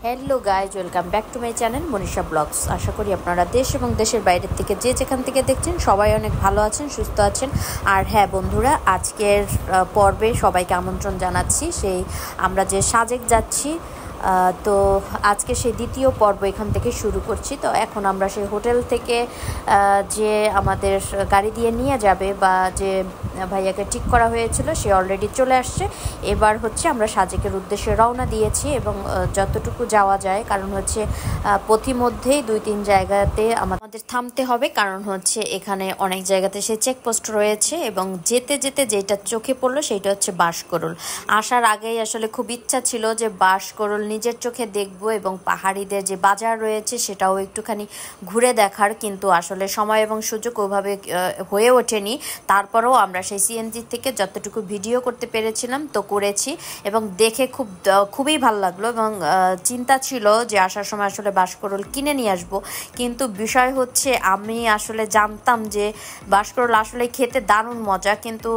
Hello guys, welcome back to my channel Manisha blogs. আশা করি আপনারা দেশ এবং দেশের বাইরের থেকে যে যেখান থেকে দেখছেন সবাই অনেক ভালো আছেন, সুস্থ আছেন। আর হ্যাঁ বন্ধুরা, আজকের পর্বে সবাইকে আমন্ত্রণ জানাচ্ছি। আমরা যে সাজেক যাচ্ছি, তো আজকে সেই দ্বিতীয় পর্ব এখান থেকে শুরু করছি। তো এখন আমরা সেই হোটেল থেকে যে আমাদের গাড়ি দিয়ে নিয়ে যাবে বা যে ভাইয়াকে ঠিক করা হয়েছিল সে অলরেডি চলে আসছে। এবার হচ্ছে আমরা সাজেকের উদ্দেশ্যে রওনা দিয়েছি এবং যতটুকু যাওয়া যায়, কারণ হচ্ছে পথিমধ্যেই 2-3 জায়গাতে আমাদের থামতে হবে, কারণ হচ্ছে এখানে অনেক জায়গাতে সে চেকপোস্ট রয়েছে। এবং যেতে যেতে যেটা চোখে পড়লো সেটা হচ্ছে বাঁশকরুল। আসার আগেই আসলে খুব ইচ্ছা ছিল যে বাঁশকরুল নিজের চোখে দেখবো এবং পাহাড়িদের যে বাজার রয়েছে সেটাও একটুখানি ঘুরে দেখার, কিন্তু আসলে সময় এবং সুযোগ ওভাবে হয়ে ওঠেনি। তারপরেও আমরা সেই সিএনজি থেকে যতটুকু ভিডিও করতে পেরেছিলাম তো করেছি এবং দেখে খুবই ভালো লাগলো। এবং চিন্তা ছিল যে আসার সময় আসলে বাঁশকরুল কিনে নিয়ে আসবো, কিন্তু বিষয় হচ্ছে আমি আসলে জানতাম যে বাঁশকরুল আসলে খেতে দারুণ মজা, কিন্তু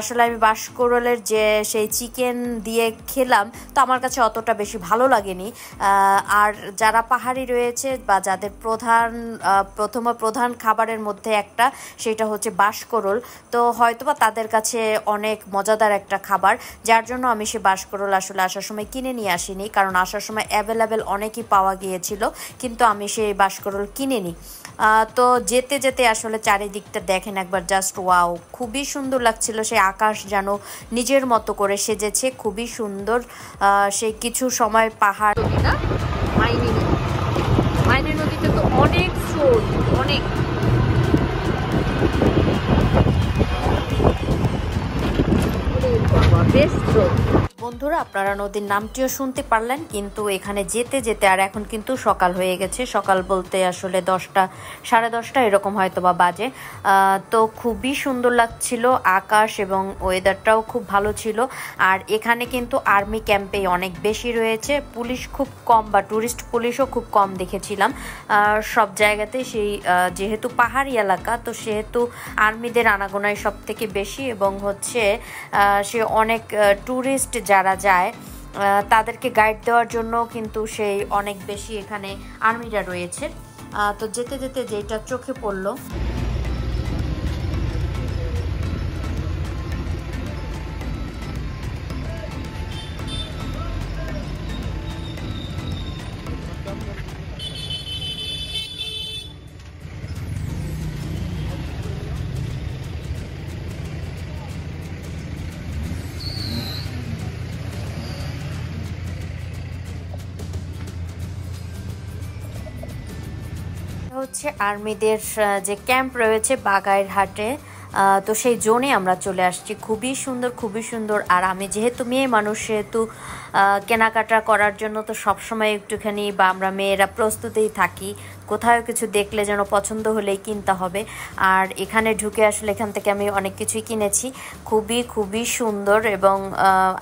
আসলে আমি বাঁশকরুলের যে সেই চিকেন দিয়ে খেলাম তো আমার কাছে অতটা বেশি ভালো লাগেনি। আর যারা পাহাড়ি রয়েছে বা যাদের প্রধান খাবারের মধ্যে একটা সেটা হচ্ছে বাঁশকরুল, তো হয়তোবা তাদের কাছে অনেক মজাদার একটা খাবার, যার জন্য আমি সে বাঁশকরুল আসলে আসার সময় কিনে নিয়ে আসিনি, কারণ আসার সময় অ্যাভেলেবেল অনেকই পাওয়া গিয়েছিল, কিন্তু আমি সেই বাঁশকরুল কিনিনি। তো যেতে যেতে আসলে চারিদিকটা দেখেন একবার, জাস্ট ওয়াও, খুবই সুন্দর লাগছিল। সেই আকাশ যেন নিজের মতো করে সেজেছে, খুবই সুন্দর। সেই কিছু সময় পাহাড়, মাইনে নদীতে তো অনেক স্রোত, অনেক বেশ স্রোত। বন্ধুরা, আপনারা নদীর নামটিও শুনতে পারলেন, কিন্তু এখানে যেতে যেতে আর এখন কিন্তু সকাল হয়ে গেছে। সকাল বলতে আসলে 10টা, 10:30 এরকম হয়তো বা বাজে। তো খুবই সুন্দর লাগছিল আকাশ এবং ওয়েদারটাও খুব ভালো ছিল। আর এখানে কিন্তু আর্মি ক্যাম্পেই অনেক বেশি রয়েছে, পুলিশ খুব কম বা ট্যুরিস্ট পুলিশও খুব কম দেখেছিলাম সব জায়গাতে। যেহেতু পাহাড়ি এলাকা তো সেহেতু আর্মিদের আনাগোনায় সব থেকে বেশি, এবং হচ্ছে সে অনেক ট্যুরিস্ট যারা যায় তাদেরকে গাইড দেওয়ার জন্য কিন্তু সেই অনেক বেশি এখানে আর্মিরা রয়েছে। তো যেতে যেতে যেটা চোখে পড়লো, হচ্ছে আর্মিদের যে ক্যাম্প রয়েছে বাগাইরহাটে, তো সেই জোনে আমরা চলে আসছি। খুবই সুন্দর, খুবই সুন্দর। আর আমি যেহেতু মেয়ে মানুষ, সেহেতু কেনাকাটা করার জন্য তো সবসময় একটুখানি, বা আমরা মেয়েরা প্রস্তুতেই থাকি, কোথাও কিছু দেখলে যেন পছন্দ হলেই কিনতে হবে। আর এখানে ঢুকে আসলে এখান থেকে আমি অনেক কিছুই কিনেছি, খুবই খুবই সুন্দর। এবং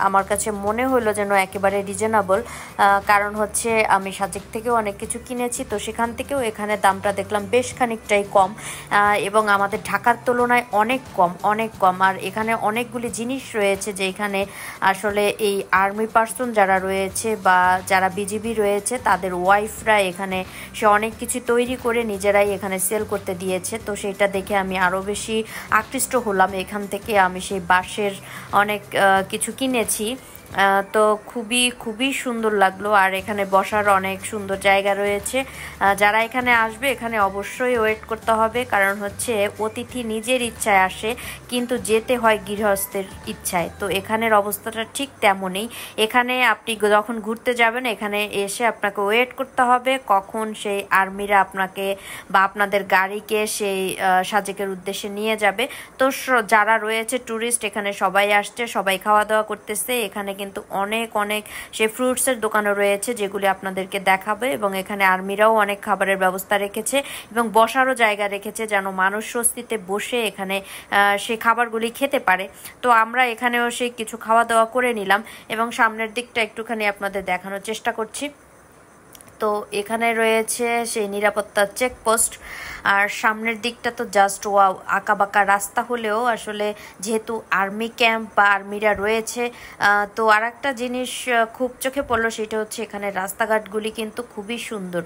আমার কাছে মনে হলো যেন একেবারে রিজনেবল, কারণ হচ্ছে আমি সাজেক থেকেও অনেক কিছু কিনেছি, তো সেখান থেকেও এখানে দামটা দেখলাম বেশ খানিকটাই কম, এবং আমাদের ঢাকার তুলনায় অনেক কম, অনেক কম। আর এখানে অনেকগুলি জিনিস রয়েছে যে এখানে আসলে এই আর্মি পার্সন যারা রয়েছে বা যারা বিজিবি রয়েছে তাদের ওয়াইফরা এখানে সে অনেক কিছু তৈরি করে নিজেরাই এখানে সেল করতে দিয়েছে। তো সেটা দেখে আমি আরও বেশি আকৃষ্ট হলাম। এখান থেকে আমি সেই বাঁশের অনেক কিছু কিনেছি। তো খুবই খুবই সুন্দর লাগলো। আর এখানে বসার অনেক সুন্দর জায়গা রয়েছে। যারা এখানে আসবে এখানে অবশ্যই ওয়েট করতে হবে, কারণ হচ্ছে অতিথি নিজের ইচ্ছায় আসে কিন্তু যেতে হয় গৃহস্থের ইচ্ছায়। তো এখানের অবস্থাটা ঠিক তেমনই। এখানে আপনি যখন ঘুরতে যাবেন এখানে এসে আপনাকে ওয়েট করতে হবে কখন সেই আর্মিরা আপনাকে বা আপনাদের গাড়িকে সেই সাজেকের উদ্দেশ্যে নিয়ে যাবে। তো যারা রয়েছে ট্যুরিস্ট এখানে সবাই আসছে, সবাই খাওয়া দাওয়া করতেছে। এখানে কিন্তু অনেক অনেক সে ফ্রুটসের দোকানও রয়েছে যেগুলি আপনাদেরকে দেখাবে, এবং এখানে আর্মিরাও অনেক খাবারের ব্যবস্থা রেখেছে এবং বসারও জায়গা রেখেছে যেন মানুষ স্বস্তিতে বসে এখানে সে খাবারগুলি খেতে পারে। তো আমরা এখানেও সেই কিছু খাওয়া দাওয়া করে নিলাম এবং সামনের দিকটা একটুখানি আপনাদের দেখানোর চেষ্টা করছি। তো এখানে রয়েছে সেই নিরাপত্তার চেকপোস্ট। আর সামনের দিকটা তো জাস্ট ওয়াও, আঁকাবাঁকা রাস্তা হলেও আসলে যেহেতু আর্মি ক্যাম্প বা আর্মিরা রয়েছে, তো আর একটা জিনিস খুব চোখে পড়লো, সেটা হচ্ছে এখানে রাস্তাঘাটগুলি কিন্তু খুবই সুন্দর,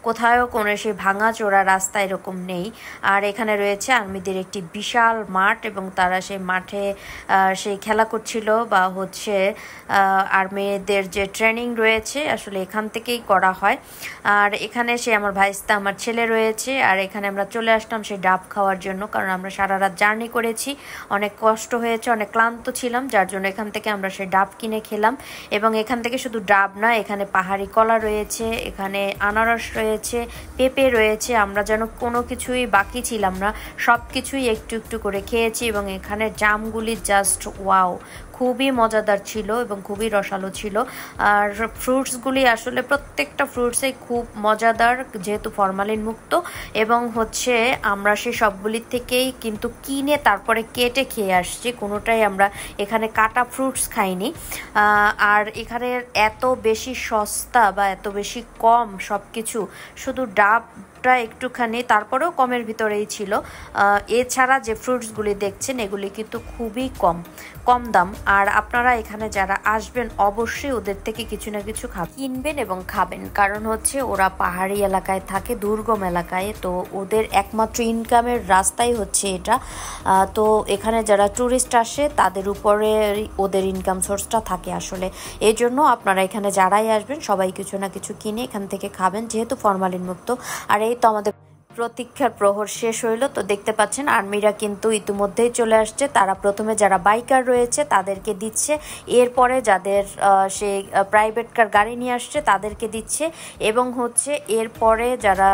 কোথাও কোনো সেই ভাঙা চোরা রাস্তা এরকম নেই। আর এখানে রয়েছে আর্মিদের একটি বিশাল মাঠ, এবং তারা সেই মাঠে সেই খেলা করছিল, বা হচ্ছে আর্মিদের যে ট্রেনিং রয়েছে আসলে এখান থেকেই করা হয়। আর এখানে সে আমার ভাইস্তা, আমার ছেলে রয়েছে। আর এখানে আমরা চলে আসলাম সেই ডাব খাওয়ার জন্য, কারণ আমরা সারা রাত জার্নি করেছি, অনেক কষ্ট হয়েছে, অনেক ক্লান্ত ছিলাম, যার জন্য এখান থেকে আমরা সেই ডাব কিনে খেলাম। এবং এখান থেকে শুধু ডাব না, এখানে পাহাড়ি কলা রয়েছে, এখানে আনারস রয়েছে, পেঁপে রয়েছে। আমরা যেন কোনো কিছুই বাকি ছিলাম না, সব কিছুই একটু একটু করে খেয়েছি। এবং এখানে জামগুলি জাস্ট ওয়াও, খুবই মজাদার ছিল এবং খুবই রসালো ছিল। আর ফ্রুটসগুলি আসলে প্রত্যেকটা ফ্রুটসই খুব মজাদার, যেহেতু ফরমালিন মুক্ত। এবং হচ্ছে আমরা সেই সবগুলির থেকেই কিন্তু কিনে তারপরে কেটে খেয়ে আসছি, কোনোটাই আমরা এখানে কাটা ফ্রুটস খাইনি। আর এখানে এত বেশি সস্তা বা এত বেশি কম সব কিছু, শুধু ডাবটা একটুখানি, তারপরেও কমের ভিতরেই ছিল। এছাড়া যে ফ্রুটসগুলি দেখছেন এগুলি কিন্তু খুবই কম দাম। আর আপনারা এখানে যারা আসবেন অবশ্যই ওদের থেকে কিছু না কিছু কিনবেন এবং খাবেন, কারণ হচ্ছে ওরা পাহাড়ি এলাকায় থাকে, দুর্গম এলাকায়, তো ওদের একমাত্র ইনকামের রাস্তাই হচ্ছে এটা। তো এখানে যারা ট্যুরিস্ট আসে তাদের উপরে ওদের ইনকাম সোর্সটা থাকে আসলে। এই জন্য আপনারা এখানে যারাই আসবেন সবাই কিছু না কিছু কিনে এখান থেকে খাবেন, যেহেতু ফরমালিন মুক্ত। আর এই তো আমাদের প্রতীক্ষার প্রহর শেষ হইল। তো দেখতে পাচ্ছেন আর্মিরা কিন্তু ইতিমধ্যেই চলে আসছে। তারা প্রথমে যারা বাইকার রয়েছে তাদেরকে দিচ্ছে, এরপরে যাদের সেই প্রাইভেট কার গাড়ি নিয়ে আসছে তাদেরকে দিচ্ছে, এবং হচ্ছে এরপরে যারা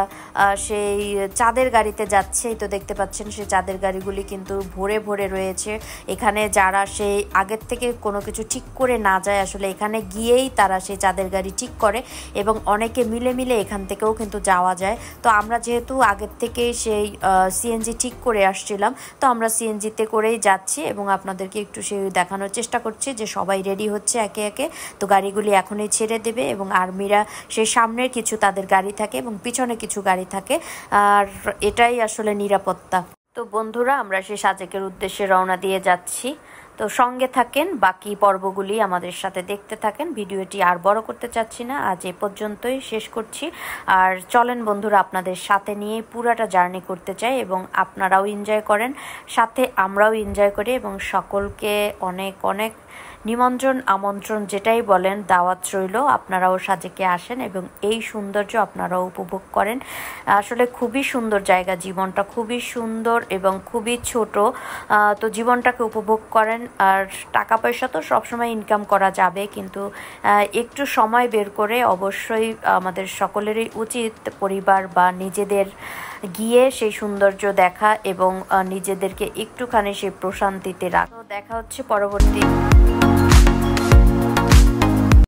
সেই চাঁদের গাড়িতে যাচ্ছে, তো দেখতে পাচ্ছেন সেই চাঁদের গাড়িগুলি কিন্তু ভরে ভরে রয়েছে। এখানে যারা সেই আগের থেকে কোনো কিছু ঠিক করে না যায়, আসলে এখানে গিয়েই তারা সেই চাঁদের গাড়ি ঠিক করে, এবং অনেকে মিলে মিলে এখান থেকেও কিন্তু যাওয়া যায়। তো আমরা যেহেতু আগের থেকে সেই সিএনজি ঠিক করে আসছিলাম, তো আমরা সিএনজিতে করেই যাচ্ছি, এবং আপনাদেরকে একটু সেই দেখানোর চেষ্টা করছি যে সবাই রেডি হচ্ছে একে একে। তো গাড়িগুলি এখনই ছেড়ে দেবে, এবং আর্মিরা সেই সামনের কিছু তাদের গাড়ি থাকে এবং পিছনে কিছু গাড়ি থাকে, আর এটাই আসলে নিরাপত্তা। তো বন্ধুরা, আমরা সেই সাজেকের উদ্দেশ্যে রওনা দিয়ে যাচ্ছি। তো সঙ্গে থাকেন, বাকি পর্বগুলি আমাদের সাথে দেখতে থাকেন। ভিডিওটি আর বড় করতে চাচ্ছি না, আজ এ পর্যন্তই শেষ করছি। আর চলেন বন্ধুরা, আপনাদের সাথে নিয়ে পুরাটা জার্নি করতে চাই, এবং আপনারাও এনজয় করেন, সাথে আমরাও এনজয় করি, এবং সকলকে অনেক অনেক নিমন্ত্রণ, আমন্ত্রণ যেটাই বলেন, দাওয়াত রইল, আপনারাও সাজেকে আসেন এবং এই সৌন্দর্য আপনারাও উপভোগ করেন। আসলে খুবই সুন্দর জায়গা, জীবনটা খুবই সুন্দর এবং খুবই ছোট। তো জীবনটাকে উপভোগ করেন। আর টাকা পয়সা তো সবসময় ইনকাম করা যাবে, কিন্তু একটু সময় বের করে অবশ্যই আমাদের সকলেরই উচিত পরিবার বা নিজেদের গিয়ে সেই সৌন্দর্য দেখা এবং নিজেদেরকে একটুখানি সেই প্রশান্তিতে রাখা। দেখা হচ্ছে পরবর্তী